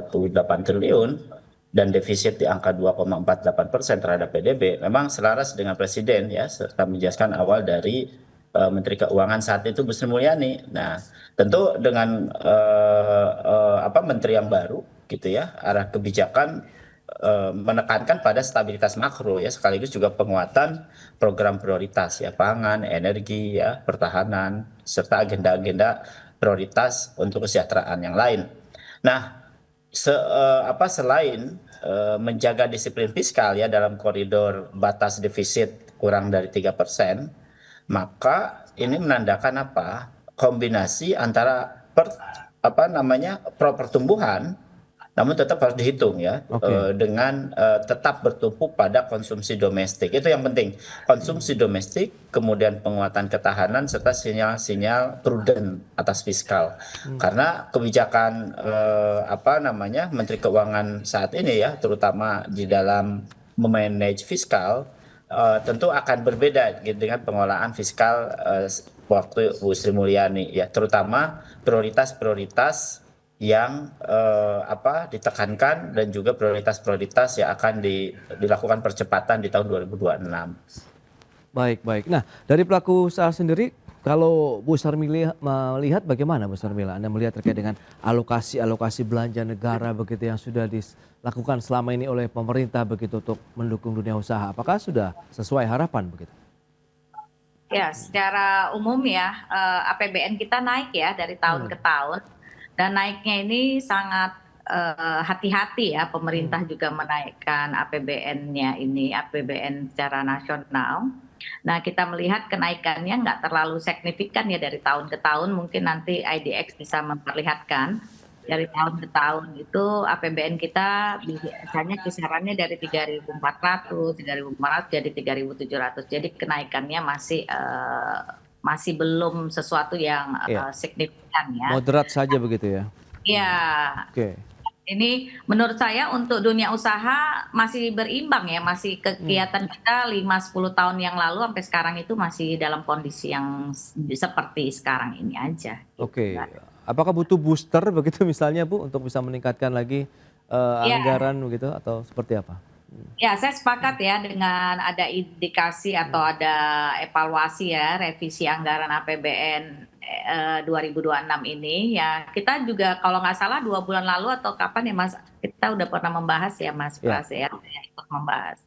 triliun dan defisit di angka 2,48% terhadap PDB memang selaras dengan Presiden ya, serta menjelaskan awal dari Menteri Keuangan saat itu Bu Sri Mulyani. Nah, tentu dengan Menteri yang baru gitu ya, arah kebijakan menekankan pada stabilitas makro ya, sekaligus juga penguatan program prioritas ya, pangan, energi ya, pertahanan serta agenda-agenda prioritas untuk kesejahteraan yang lain. Nah, selain menjaga disiplin fiskal ya dalam koridor batas defisit kurang dari 3%, maka ini menandakan apa? Kombinasi antara pro pertumbuhan, namun tetap harus dihitung ya, Oke. dengan tetap bertumpu pada konsumsi domestik. Itu yang penting, konsumsi domestik, kemudian penguatan ketahanan serta sinyal-sinyal prudent atas fiskal. Karena kebijakan Menteri Keuangan saat ini ya, terutama di dalam memanage fiskal, tentu akan berbeda gitu dengan pengelolaan fiskal waktu Bu Sri Mulyani ya, terutama prioritas-prioritas yang ditekankan dan juga prioritas-prioritas yang akan dilakukan percepatan di tahun 2026. Baik, baik. Nah, dari pelaku usaha sendiri, kalau Bu Sarmila melihat bagaimana Bu Sarmila? Anda melihat terkait dengan alokasi belanja negara begitu yang sudah dilakukan selama ini oleh pemerintah begitu untuk mendukung dunia usaha. Apakah sudah sesuai harapan begitu? Ya, secara umum ya, APBN kita naik ya dari tahun ke tahun. Dan naiknya ini sangat hati-hati ya, pemerintah juga menaikkan APBN-nya ini, APBN secara nasional. Nah, kita melihat kenaikannya nggak terlalu signifikan ya dari tahun ke tahun, mungkin nanti IDX bisa memperlihatkan. Dari tahun ke tahun itu APBN kita biasanya kisarannya dari 3.400, 3.500 jadi 3.700. Jadi kenaikannya masih belum sesuatu yang signifikan ya. Moderat saja begitu ya? Ya, Oke. ini menurut saya untuk dunia usaha masih berimbang ya, masih kegiatan kita 5-10 tahun yang lalu sampai sekarang itu masih dalam kondisi yang seperti sekarang ini aja. Oke. Apakah butuh booster begitu misalnya Bu untuk bisa meningkatkan lagi anggaran begitu atau seperti apa? Ya, saya sepakat ya dengan ada indikasi atau ada evaluasi ya revisi anggaran APBN 2026 ini ya. Kita juga kalau nggak salah 2 bulan lalu atau kapan ya Mas, kita udah pernah membahas ya Mas Pras ya, saya ikut membahas.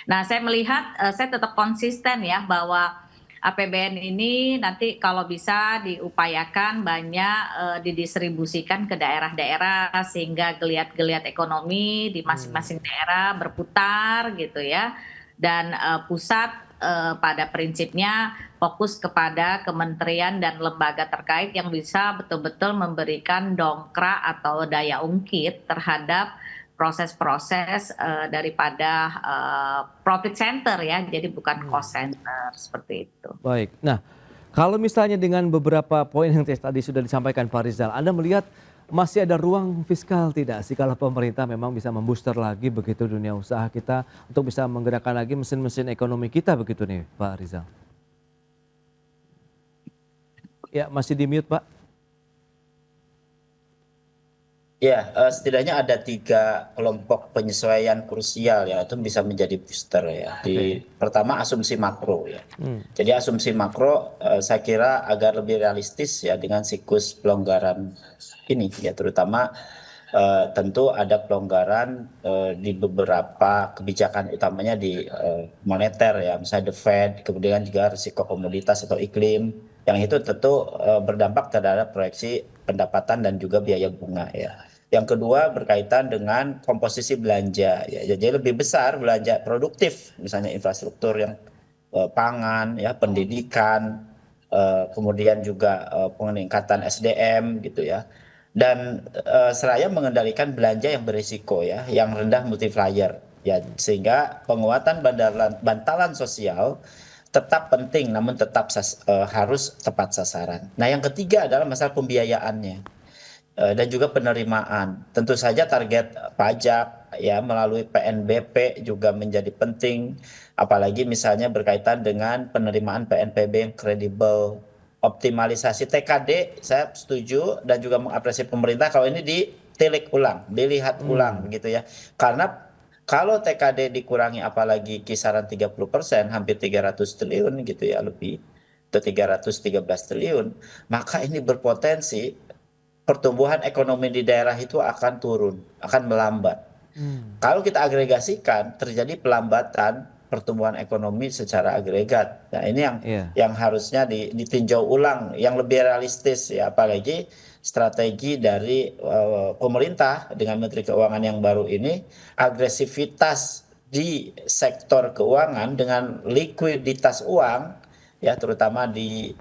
Nah, saya melihat saya tetap konsisten ya bahwa APBN ini nanti kalau bisa diupayakan banyak didistribusikan ke daerah-daerah sehingga geliat-geliat ekonomi di masing-masing daerah berputar gitu ya. Dan pusat pada prinsipnya fokus kepada kementerian dan lembaga terkait yang bisa betul-betul memberikan dongkrak atau daya ungkit terhadap proses-proses daripada profit center ya, jadi bukan cost center seperti itu. Baik. Nah, kalau misalnya dengan beberapa poin yang tadi sudah disampaikan Pak Rizal, Anda melihat masih ada ruang fiskal tidak sih kalau pemerintah memang bisa membooster lagi begitu dunia usaha kita untuk bisa menggerakkan lagi mesin-mesin ekonomi kita begitu nih Pak Rizal? Ya, masih di mute Pak. Ya, setidaknya ada 3 kelompok penyesuaian krusial ya, itu bisa menjadi booster ya. Pertama asumsi makro ya. Jadi asumsi makro saya kira agar lebih realistis ya dengan siklus pelonggaran ini ya, terutama tentu ada pelonggaran di beberapa kebijakan utamanya di moneter ya, misalnya the Fed, kemudian juga risiko komoditas atau iklim, yang itu tentu berdampak terhadap proyeksi pendapatan dan juga biaya bunga ya. Yang kedua berkaitan dengan komposisi belanja ya, jadi lebih besar belanja produktif, misalnya infrastruktur yang pangan ya, pendidikan, kemudian juga peningkatan SDM gitu ya. Dan seraya mengendalikan belanja yang berisiko ya, yang rendah multiplier ya, sehingga penguatan bantalan sosial tetap penting, namun tetap harus tepat sasaran. Nah, yang ketiga adalah masalah pembiayaannya dan juga penerimaan. Tentu saja target pajak ya melalui PNBP juga menjadi penting, apalagi misalnya berkaitan dengan penerimaan PNBP yang kredibel. Optimalisasi TKD, saya setuju dan juga mengapresiasi pemerintah kalau ini ditilik ulang, dilihat ulang begitu ya. Karena kalau TKD dikurangi apalagi kisaran 30%, hampir 300 triliun gitu ya lebih, atau 313 triliun, maka ini berpotensi pertumbuhan ekonomi di daerah itu akan turun, akan melambat. Kalau kita agregasikan, terjadi pelambatan pertumbuhan ekonomi secara agregat. Nah, ini yang harusnya ditinjau ulang, yang lebih realistis ya, apalagi strategi dari pemerintah dengan Menteri Keuangan yang baru ini, agresivitas di sektor keuangan dengan likuiditas uang ya, terutama di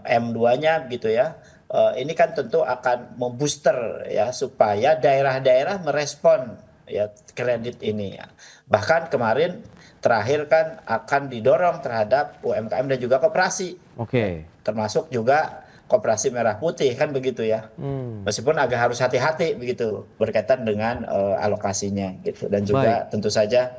M2-nya gitu ya. Ini kan tentu akan membooster ya supaya daerah-daerah merespon ya kredit ini ya. Bahkan kemarin terakhir kan akan didorong terhadap UMKM dan juga koperasi. Oke. Termasuk juga koperasi merah putih kan begitu ya. Meskipun agak harus hati-hati begitu berkaitan dengan alokasinya gitu dan juga tentu saja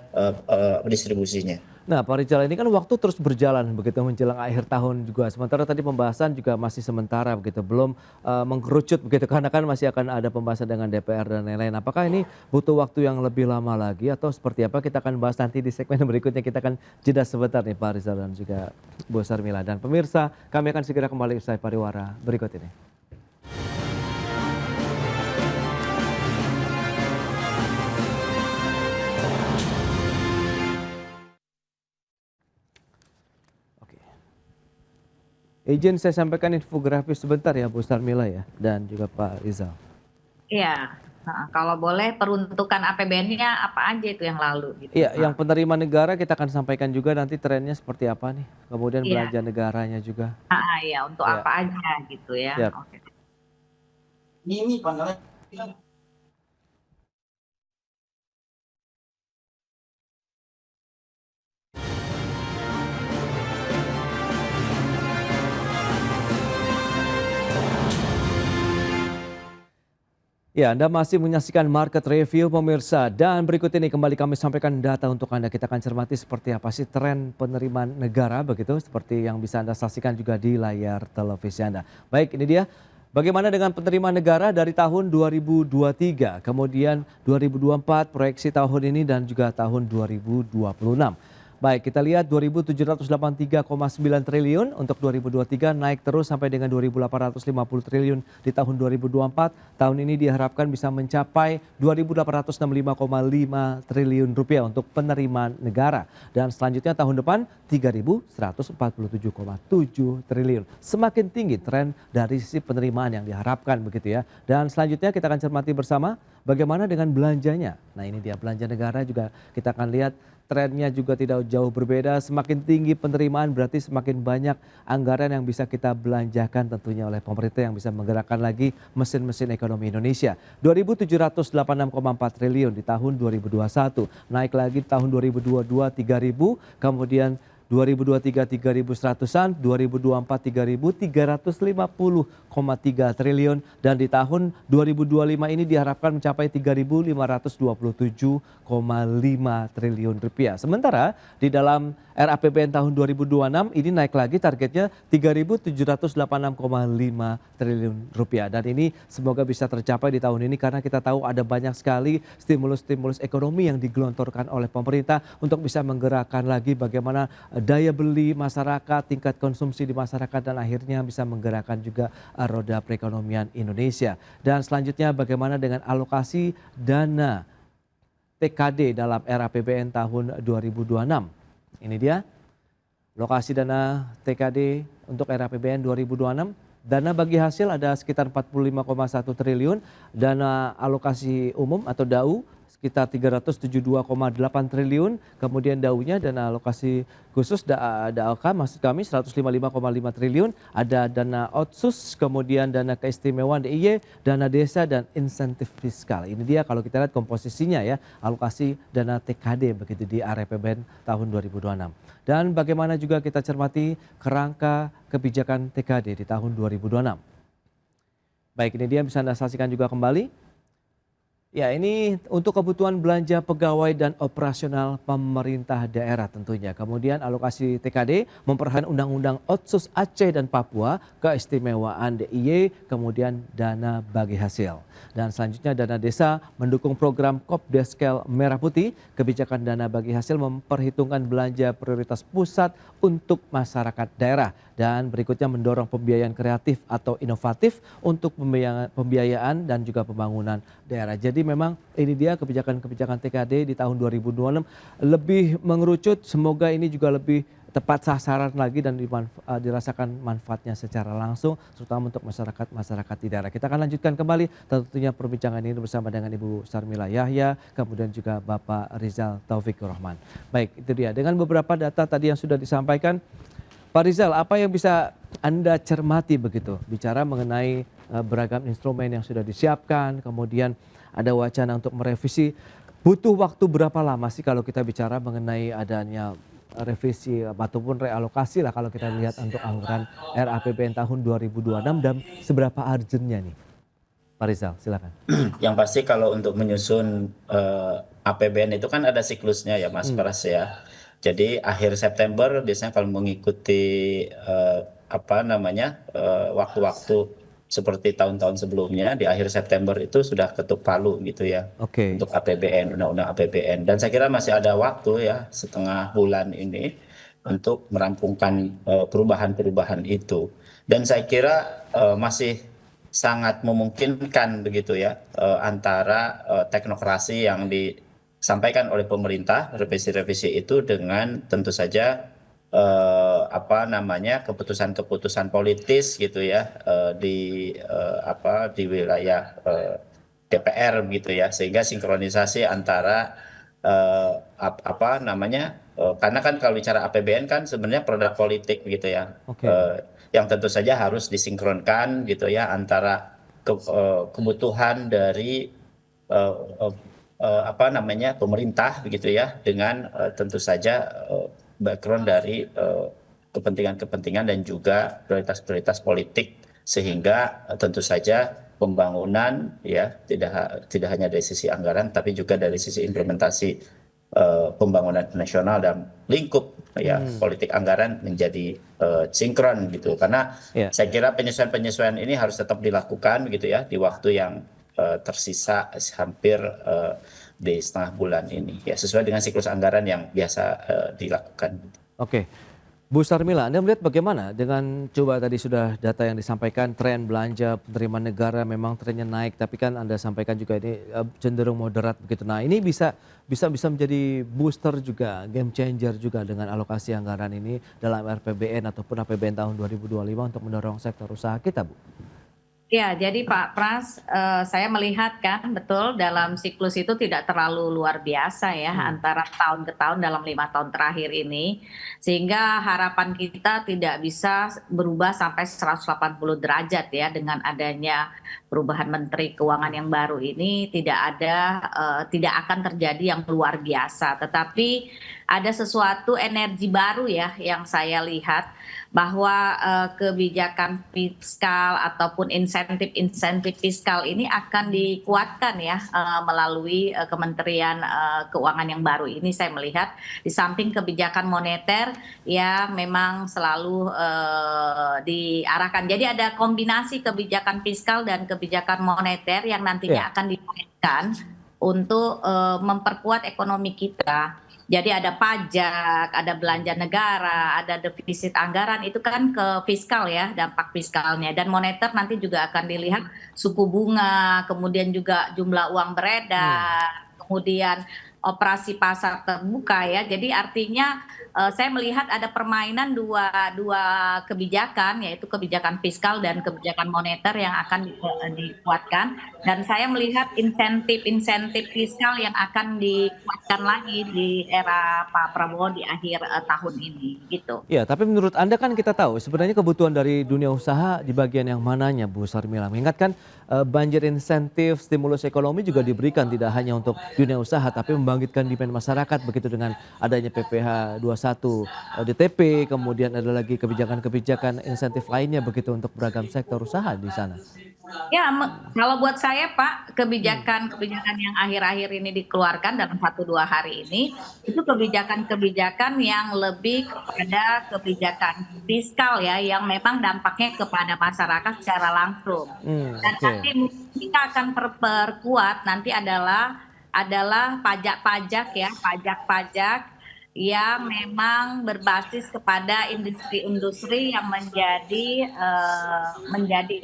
distribusinya. Nah, Pak Rizal, ini kan waktu terus berjalan begitu menjelang akhir tahun juga. Sementara tadi pembahasan juga masih sementara begitu, belum mengkerucut begitu karena kan masih akan ada pembahasan dengan DPR dan lain-lain. Apakah ini butuh waktu yang lebih lama lagi atau seperti apa? Kita akan bahas nanti di segmen berikutnya. Kita akan jeda sebentar nih Pak Rizal dan juga Bu Sarmila. Dan pemirsa, kami akan segera kembali usai pariwara berikut ini. Izin saya sampaikan infografis sebentar ya Bu Sarmila ya dan juga Pak Rizal. Iya, kalau boleh peruntukan APBN-nya apa aja itu yang lalu gitu. Iya, yang penerima negara kita akan sampaikan juga nanti trennya seperti apa nih. Kemudian belanja negaranya juga. Iya, untuk apa aja gitu ya. Siap. Oke. Ini pangkalnya. Ya, Anda masih menyaksikan Market Review pemirsa dan berikut ini kembali kami sampaikan data untuk Anda. Kita akan cermati seperti apa sih tren penerimaan negara begitu seperti yang bisa Anda saksikan juga di layar televisi Anda. Baik, ini dia. Bagaimana dengan penerimaan negara dari tahun 2023, kemudian 2024, proyeksi tahun ini dan juga tahun 2026. Baik, kita lihat 2.783,9 triliun untuk 2023 naik terus sampai dengan 2.850 triliun di tahun 2024. Tahun ini diharapkan bisa mencapai 2.865,5 triliun rupiah untuk penerimaan negara. Dan selanjutnya tahun depan 3.147,7 triliun. Semakin tinggi tren dari sisi penerimaan yang diharapkan begitu ya. Dan selanjutnya kita akan cermati bersama bagaimana dengan belanjanya. Nah, ini dia belanja negara juga kita akan lihat trennya juga tidak jauh berbeda, semakin tinggi penerimaan berarti semakin banyak anggaran yang bisa kita belanjakan tentunya oleh pemerintah yang bisa menggerakkan lagi mesin-mesin ekonomi Indonesia. 2.786,4 triliun di tahun 2021, naik lagi tahun 2022 3.000, kemudian 2023 3.100-an, 2024 3.350,3 triliun dan di tahun 2025 ini diharapkan mencapai 3.527,5 triliun rupiah. Sementara di dalam RAPBN tahun 2026 ini naik lagi targetnya 3.786,5 triliun rupiah dan ini semoga bisa tercapai di tahun ini karena kita tahu ada banyak sekali stimulus-stimulus ekonomi yang digelontorkan oleh pemerintah untuk bisa menggerakkan lagi bagaimana daya beli masyarakat, tingkat konsumsi di masyarakat, dan akhirnya bisa menggerakkan juga roda perekonomian Indonesia. Dan selanjutnya bagaimana dengan alokasi dana TKD dalam RAPBN tahun 2026. Ini dia lokasi dana TKD untuk RAPBN 2026. Dana bagi hasil ada sekitar 45,1 triliun, dana alokasi umum atau DAU sekitar 372,8 triliun, kemudian DAU-nya dana alokasi khusus DAOK maksud kami 155,5 triliun, ada dana otsus, kemudian dana keistimewaan DIY, dana desa dan insentif fiskal. Ini dia kalau kita lihat komposisinya ya, alokasi dana TKD begitu di RAPBN tahun 2026. Dan bagaimana juga kita cermati kerangka kebijakan TKD di tahun 2026. Baik, ini dia bisa Anda saksikan juga kembali. Ya, ini untuk kebutuhan belanja pegawai dan operasional pemerintah daerah tentunya. Kemudian alokasi TKD memperhatikan Undang-Undang Otsus Aceh dan Papua, keistimewaan DIY, kemudian dana bagi hasil. Dan selanjutnya dana desa mendukung program Kopdeskel Merah Putih. Kebijakan dana bagi hasil memperhitungkan belanja prioritas pusat untuk masyarakat daerah. Dan berikutnya mendorong pembiayaan kreatif atau inovatif untuk pembiayaan dan juga pembangunan daerah. Jadi memang ini dia kebijakan-kebijakan TKD di tahun 2026 lebih mengerucut, semoga ini juga lebih tepat sasaran lagi dan dirasakan manfaatnya secara langsung terutama untuk masyarakat di daerah. Kita akan lanjutkan kembali tentunya perbincangan ini bersama dengan Ibu Sarmila Yahya, kemudian juga Bapak Rizal Taufikur Rahman. Baik, itu dia dengan beberapa data tadi yang sudah disampaikan. Pak Rizal, apa yang bisa Anda cermati begitu bicara mengenai beragam instrumen yang sudah disiapkan, kemudian ada wacana untuk merevisi. Butuh waktu berapa lama sih kalau kita bicara mengenai adanya revisi ataupun realokasi lah kalau kita lihat untuk anggaran RAPBN tahun 2026 dan seberapa urgentnya nih? Pak Rizal, silakan. Yang pasti kalau untuk menyusun APBN itu kan ada siklusnya ya Mas Pras ya. Jadi akhir September biasanya kalau mengikuti waktu-waktu seperti tahun-tahun sebelumnya di akhir September itu sudah ketuk palu gitu ya untuk APBN, undang-undang APBN. Dan saya kira masih ada waktu ya setengah bulan ini untuk merampungkan perubahan-perubahan itu. Dan saya kira masih sangat memungkinkan begitu ya antara teknokrasi yang disampaikan oleh pemerintah revisi-revisi itu dengan tentu saja keputusan-keputusan politis gitu ya di wilayah DPR gitu ya, sehingga sinkronisasi antara karena kan kalau bicara APBN kan sebenarnya produk politik gitu ya, yang tentu saja harus disinkronkan gitu ya antara kebutuhan dari pemerintah begitu ya dengan tentu saja background dari kepentingan-kepentingan dan juga prioritas-prioritas politik, sehingga tentu saja pembangunan ya tidak hanya dari sisi anggaran tapi juga dari sisi implementasi pembangunan nasional dan lingkup ya politik anggaran menjadi sinkron gitu, karena saya kira penyesuaian-penyesuaian ini harus tetap dilakukan gitu ya di waktu yang tersisa hampir di setengah bulan ini ya, sesuai dengan siklus anggaran yang biasa dilakukan. Oke, Bu Sarmila, Anda melihat bagaimana dengan coba tadi sudah data yang disampaikan tren belanja penerimaan negara memang trennya naik, tapi kan Anda sampaikan juga ini cenderung moderat begitu. Nah, ini bisa menjadi booster juga, game changer juga dengan alokasi anggaran ini dalam RPBN ataupun APBN tahun 2025 untuk mendorong sektor usaha kita, Bu. Ya, jadi Pak Pras, saya melihat kan betul dalam siklus itu tidak terlalu luar biasa ya antara tahun ke tahun dalam 5 tahun terakhir ini, sehingga harapan kita tidak bisa berubah sampai 180 derajat ya dengan adanya perubahan Menteri Keuangan yang baru ini. Tidak akan terjadi yang luar biasa, tetapi ada sesuatu energi baru ya yang saya lihat, bahwa kebijakan fiskal ataupun insentif fiskal ini akan dikuatkan ya melalui Kementerian Keuangan yang baru ini. Saya melihat di samping kebijakan moneter ya memang selalu diarahkan. Jadi ada kombinasi kebijakan fiskal dan kebijakan moneter yang nantinya akan dimainkan untuk memperkuat ekonomi kita. Jadi ada pajak, ada belanja negara, ada defisit anggaran, itu kan ke fiskal ya, dampak fiskalnya. Dan moneter nanti juga akan dilihat suku bunga, kemudian juga jumlah uang beredar, kemudian operasi pasar terbuka ya. Jadi artinya saya melihat ada permainan dua kebijakan, yaitu kebijakan fiskal dan kebijakan moneter yang akan dikuatkan. Dan saya melihat insentif fiskal yang akan dikuatkan lagi di era Pak Prabowo di akhir tahun ini, gitu. Ya, tapi menurut Anda kan kita tahu sebenarnya kebutuhan dari dunia usaha di bagian yang mananya, Bu Sarmila. Mengingatkan banjir insentif stimulus ekonomi juga diberikan tidak hanya untuk dunia usaha tapi membangkitkan demand masyarakat begitu dengan adanya PPh 21 DTP, kemudian ada lagi kebijakan-kebijakan insentif lainnya begitu untuk beragam sektor usaha di sana. Ya, kalau buat saya Pak, kebijakan-kebijakan yang akhir-akhir ini dikeluarkan dalam 1-2 hari ini, itu kebijakan-kebijakan yang lebih kepada kebijakan fiskal ya, yang memang dampaknya kepada masyarakat secara langsung. Dan nanti kita akan perkuat nanti adalah pajak-pajak ya, pajak-pajak yang memang berbasis kepada industri-industri yang menjadi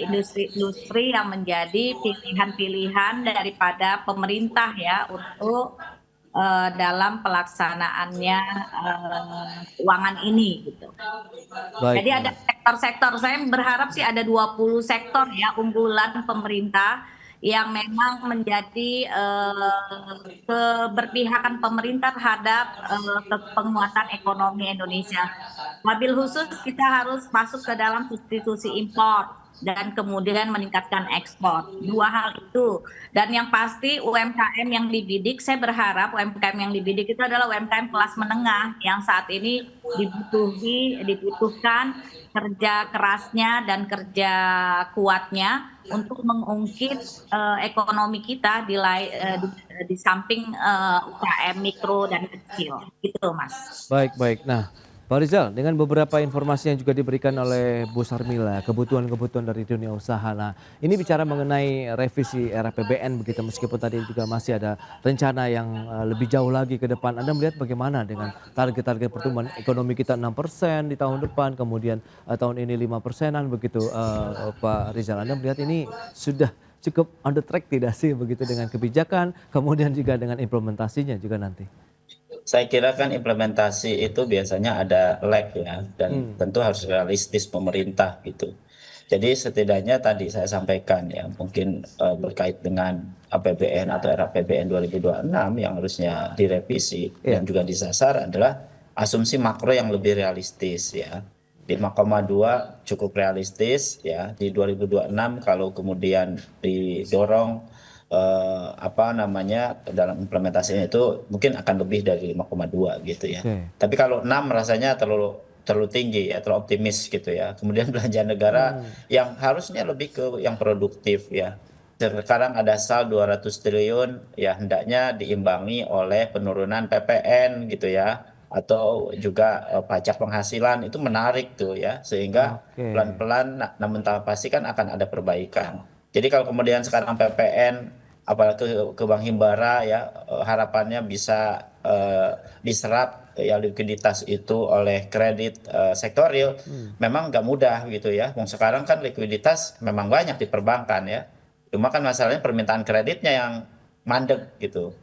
industri-industri yang menjadi pilihan-pilihan daripada pemerintah ya untuk dalam pelaksanaannya keuangan ini gitu. Baik. Jadi ada sektor-sektor, saya berharap sih ada 20 sektor ya unggulan pemerintah yang memang menjadi keberpihakan pemerintah terhadap penguatan ekonomi Indonesia. Wabil khusus kita harus masuk ke dalam substitusi impor dan kemudian meningkatkan ekspor. 2 hal itu. Dan yang pasti UMKM yang dibidik, saya berharap UMKM yang dibidik itu adalah UMKM kelas menengah yang saat ini dibutuhkan kerja kerasnya dan kerja kuatnya untuk mengungkit ekonomi kita di samping UKM mikro dan kecil, gitu Mas. Baik. Nah, Pak Rizal, dengan beberapa informasi yang juga diberikan oleh Bu Sarmila, kebutuhan-kebutuhan dari dunia usaha. Nah, ini bicara mengenai revisi era APBN begitu, meskipun tadi juga masih ada rencana yang lebih jauh lagi ke depan. Anda melihat bagaimana dengan target-target pertumbuhan ekonomi kita 6% di tahun depan, kemudian tahun ini 5%-an begitu, Pak Rizal. Anda melihat ini sudah cukup on the track tidak sih begitu dengan kebijakan, kemudian juga dengan implementasinya juga nanti? Saya kira kan implementasi itu biasanya ada lag ya, dan tentu harus realistis pemerintah gitu. Jadi setidaknya tadi saya sampaikan ya, mungkin berkait dengan APBN atau RAPBN 2026 yang harusnya direvisi dan juga disasar adalah asumsi makro yang lebih realistis ya. 5,2 cukup realistis ya, di 2026 kalau kemudian didorong dalam implementasinya itu mungkin akan lebih dari 5,2 gitu ya. Tapi kalau 6 rasanya terlalu tinggi ya, terlalu optimis gitu ya. Kemudian belanja negara yang harusnya lebih ke yang produktif ya. Sekarang ada saldo 200 triliun ya, hendaknya diimbangi oleh penurunan PPN gitu ya, atau juga pajak penghasilan. Itu menarik tuh ya, sehingga pelan-pelan namun pasti kan akan ada perbaikan. Jadi kalau kemudian sekarang PPN apalagi ke Bank Himbara ya, harapannya bisa diserap ya likuiditas itu oleh kredit sektor real, memang nggak mudah gitu ya. Sekarang kan likuiditas memang banyak di perbankan ya, cuma kan masalahnya permintaan kreditnya yang mandek gitu.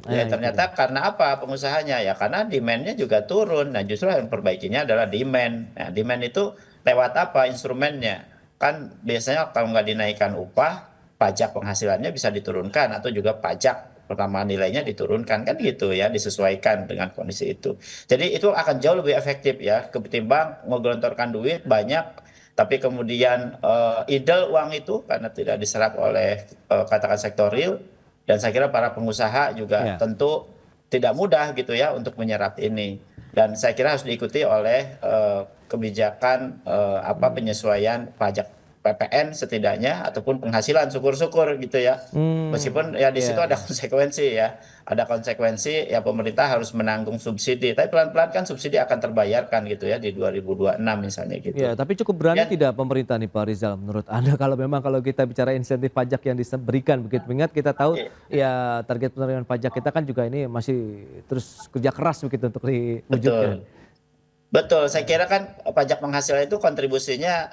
Ya ternyata karena apa pengusahanya ya, karena demandnya juga turun. Nah justru yang perbaikinya adalah demand. Nah demand itu lewat apa instrumennya? Kan biasanya kalau nggak dinaikkan upah, pajak penghasilannya bisa diturunkan atau juga pajak pertambahan nilainya diturunkan kan gitu ya, disesuaikan dengan kondisi itu. Jadi itu akan jauh lebih efektif ya ketimbang menggelontorkan duit banyak tapi kemudian idle uang itu karena tidak diserap oleh katakan sektor real. Dan saya kira para pengusaha juga tentu tidak mudah gitu ya untuk menyerap ini. Dan saya kira harus diikuti oleh kebijakan penyesuaian pajak PPN setidaknya ataupun penghasilan, syukur-syukur gitu ya. Meskipun ya di situ ada konsekuensi ya. Ada konsekuensi ya, pemerintah harus menanggung subsidi. Tapi pelan-pelan kan subsidi akan terbayarkan gitu ya di 2026 misalnya gitu. Ya, tapi cukup berani tidak pemerintah nih Pak Rizal menurut Anda kalau kita bicara insentif pajak yang diberikan begitu. Ingat kita tahu ya target penerimaan pajak kita kan juga ini masih terus kerja keras begitu untuk diwujudkan. Betul, saya kira kan pajak penghasilan itu kontribusinya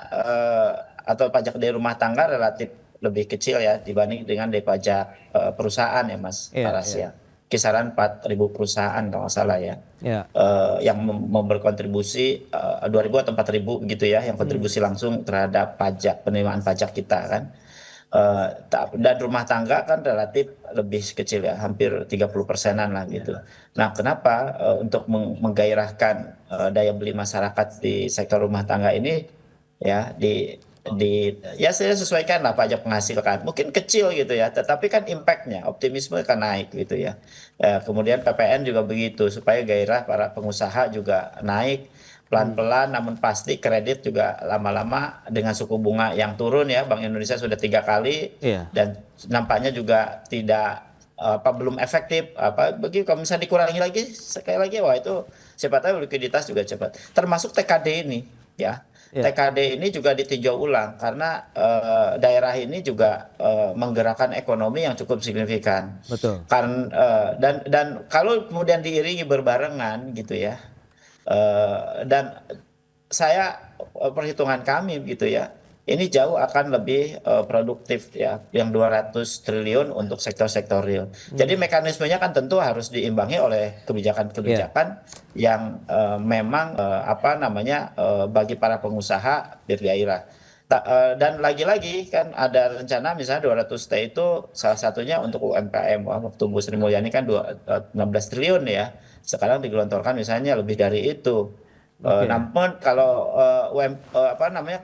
atau pajak dari rumah tangga relatif lebih kecil ya dibanding dengan dari pajak perusahaan ya Mas Paras ya. Kisaran 4.000 perusahaan kalau nggak salah ya. Yang berkontribusi 2.000 atau 4.000 gitu ya, yang kontribusi langsung terhadap penerimaan pajak kita kan. Dan rumah tangga kan relatif lebih kecil ya, hampir 30%-an lah gitu. Nah, kenapa untuk menggairahkan daya beli masyarakat di sektor rumah tangga ini ya ya saya sesuaikan lah pajak penghasilan, mungkin kecil gitu ya, tetapi kan impactnya, optimisme kan naik gitu ya. Kemudian PPN juga begitu, supaya gairah para pengusaha juga naik pelan-pelan, namun pasti kredit juga lama-lama dengan suku bunga yang turun ya, Bank Indonesia sudah 3 kali dan nampaknya juga belum efektif. Begitu kalau misalnya dikurangi lagi sekali lagi, wah itu siapa tahu likuiditas juga cepat. Termasuk TKD ini ya. TKD ini juga ditinjau ulang karena daerah ini juga menggerakkan ekonomi yang cukup signifikan. Betul. Dan kalau kemudian diiringi berbarengan gitu ya, dan perhitungan kami gitu ya, ini jauh akan lebih produktif ya, yang 200 triliun untuk sektor-sektor real. Jadi mekanismenya kan tentu harus diimbangi oleh kebijakan-kebijakan yang memang bagi para pengusaha bergairah. Dan lagi-lagi kan ada rencana misalnya 200T itu salah satunya untuk UMKM. Waktu Bu Sri Mulyani kan 16 triliun ya. Sekarang digelontorkan misalnya lebih dari itu. Namun kalau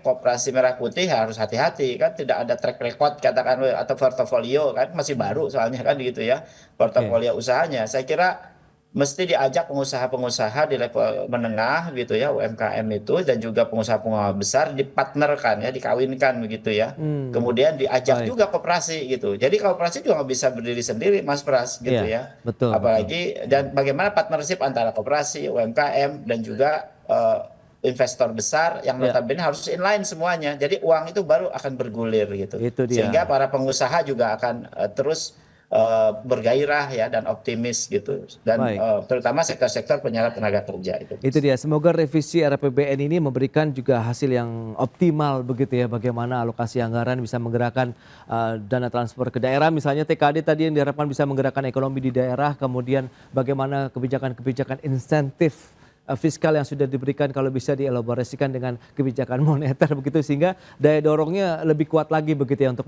koperasi merah putih harus hati-hati kan, tidak ada track record katakan atau portofolio kan, masih baru soalnya kan gitu ya portofolio usahanya. Saya kira mesti diajak pengusaha-pengusaha di level menengah gitu ya, UMKM itu, dan juga pengusaha-pengusaha besar dipartnerkan ya, dikawinkan begitu ya. Kemudian diajak juga koperasi gitu. Jadi koperasi juga nggak bisa berdiri sendiri Mas Pras gitu ya. Betul. Apalagi dan bagaimana partnership antara koperasi, UMKM dan juga investor besar yang notabene harus inline semuanya. Jadi uang itu baru akan bergulir gitu. Itu dia. Sehingga para pengusaha juga akan terus bergairah ya dan optimis gitu, dan terutama sektor-sektor penyerap tenaga kerja itu dia. Semoga revisi RAPBN ini memberikan juga hasil yang optimal begitu ya, bagaimana alokasi anggaran bisa menggerakkan dana transfer ke daerah, misalnya TKD tadi yang diharapkan bisa menggerakkan ekonomi di daerah, kemudian bagaimana kebijakan-kebijakan insentif fiskal yang sudah diberikan kalau bisa dielaborasikan dengan kebijakan moneter begitu, sehingga daya dorongnya lebih kuat lagi begitu ya untuk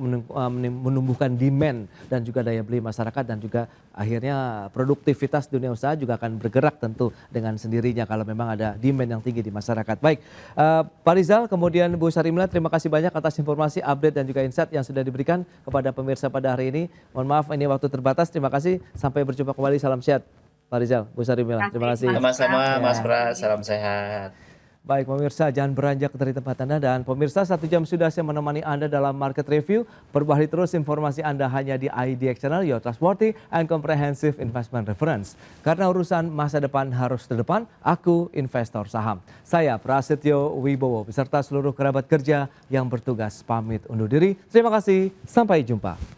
menumbuhkan demand dan juga daya beli masyarakat, dan juga akhirnya produktivitas dunia usaha juga akan bergerak tentu dengan sendirinya kalau memang ada demand yang tinggi di masyarakat. Baik, Pak Rizal kemudian Bu Sarimila, terima kasih banyak atas informasi, update dan juga insight yang sudah diberikan kepada pemirsa pada hari ini. Mohon maaf ini waktu terbatas, terima kasih, sampai berjumpa kembali, salam sehat. Pak Rizal, Bu Sarimila, terima kasih. Sama-sama Mas Pras, salam sehat. Baik pemirsa, jangan beranjak dari tempat Anda, dan pemirsa 1 jam sudah saya menemani Anda dalam Market Review. Perbaharui terus informasi Anda hanya di IDX Channel, your trustworthy and comprehensive investment reference. Karena urusan masa depan harus terdepan, aku investor saham. Saya Prasetyo Wibowo beserta seluruh kerabat kerja yang bertugas pamit undur diri. Terima kasih, sampai jumpa.